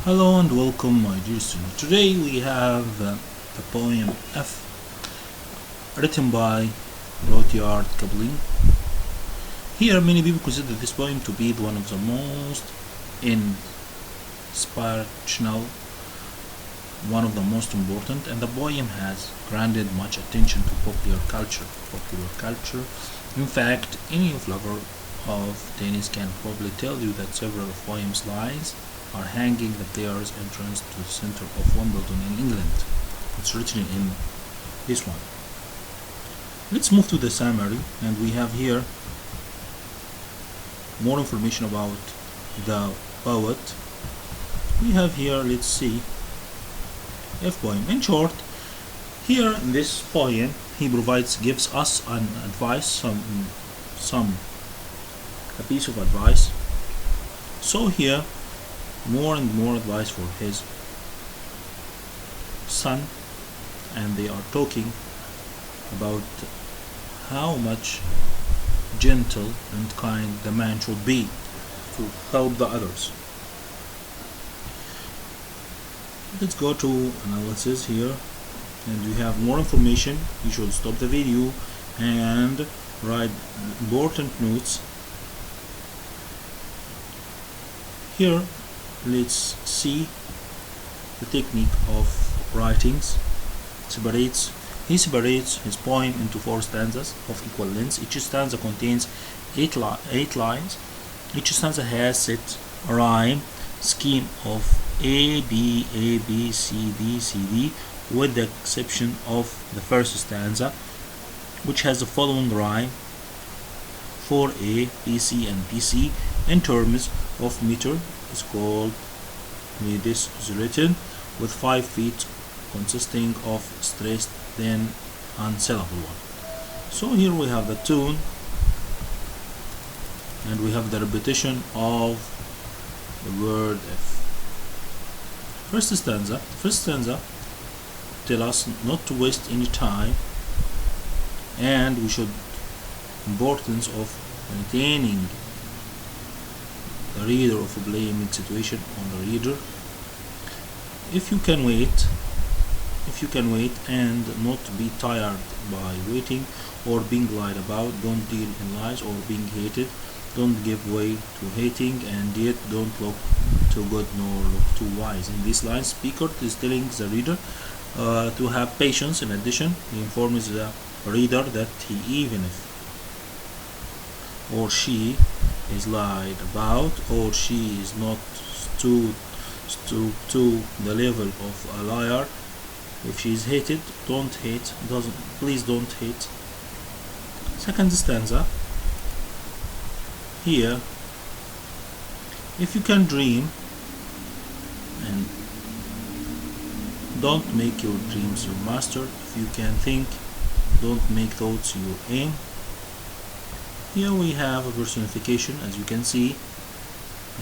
Hello and welcome, my dear students. Today we have the poem F, written by Rudyard Kipling. Here, many people consider this poem to be one of the most inspirational, one of the most important, and the poem has granted much attention to popular culture. In fact, any lover of tennis can probably tell you that several of poem's lines are hanging the player's entrance to the center of Wimbledon in England. It's written in this one. Let's move to the summary, and we have here more information about the poet. We have here, let's see, F poem. In short, here in this poem, he gives us an advice, a piece of advice. So here, more and more advice for his son, and they are talking about how much gentle and kind the man should be to help the others. Let's go to analysis here, and you have more information. You should stop the video and write important notes. Here, let's see the technique of writings. He separates his poem into 4 stanzas of equal length. Each stanza contains 8 lines. Each stanza has set rhyme scheme of A, B, A, B, C, D, C, D, with the exception of the first stanza, which has the following rhyme for A, B, C, and B, C. In terms of meter, is called, this is written with 5 feet consisting of stressed then unsyllable one. So here we have the tune, and we have the repetition of the word F. First stanza tell us not to waste any time, and we should importance of maintaining the reader of a blaming situation on the reader. If you can wait and not be tired by waiting or being lied about, don't deal in lies or being hated, don't give way to hating, and yet don't look too good nor look too wise. In this line, speaker is telling the reader to have patience. In addition, he informs the reader that even if or she is lied about, or she is not to the level of a liar, if she is hated, please don't hate. Second stanza here, if you can dream and don't make your dreams your master. If you can think, don't make thoughts your aim. Here we have a personification, as you can see,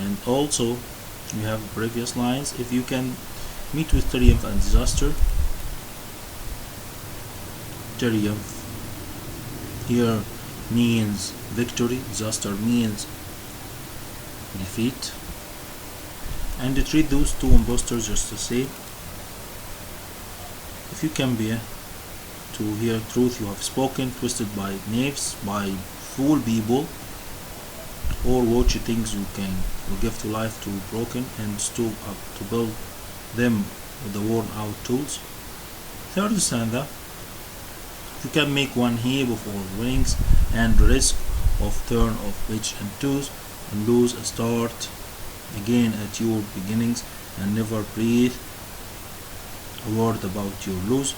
and also we have previous lines. If you can meet with triumph and disaster, triumph here means victory, disaster means defeat, and treat those 2 impostors just the same. If you can bear to hear truth you have spoken, twisted by knaves, by fool people, or watch things you give to life to broken, and stoop up to build them with the worn out tools. Third stanza, if you can make one heap of all rings and risk of turn of page and twos, and lose a start again at your beginnings, and never breathe a word about your lose.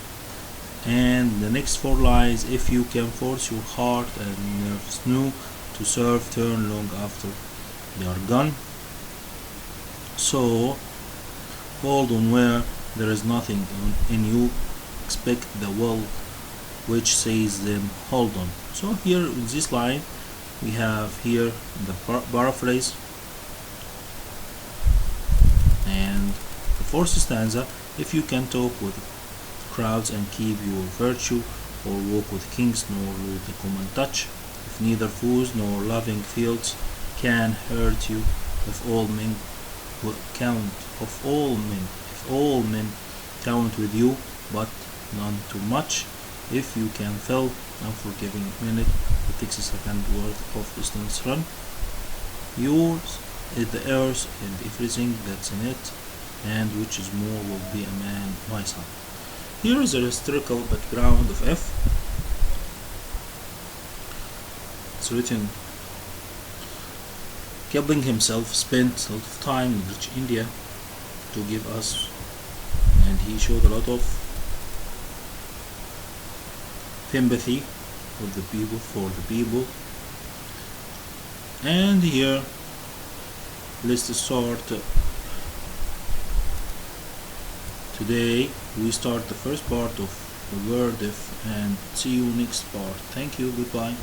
And the next 4 lines, if you can force your heart and nerves new to serve turn long after they are gone. So hold on where there is nothing in you, expect the will which says them hold on. So here in this line we have here the paraphrase, and the 4th stanza, if you can talk with crowds and keep your virtue, or walk with kings nor lose the common touch, if neither fools nor loving fields can hurt you, if all men count of all men, if all men count with you, but none too much. If you can fill unforgiving minute that takes a second worth of distance run, yours is the earth and everything that's in it, and which is more will be a man, my son. Here is the historical background of F. It's written, Kipling himself spent a lot of time in British India to give us, and he showed a lot of sympathy with the people, for the people. And here, let's start. Today we start the first part of the word if, and see you next part. Thank you, goodbye.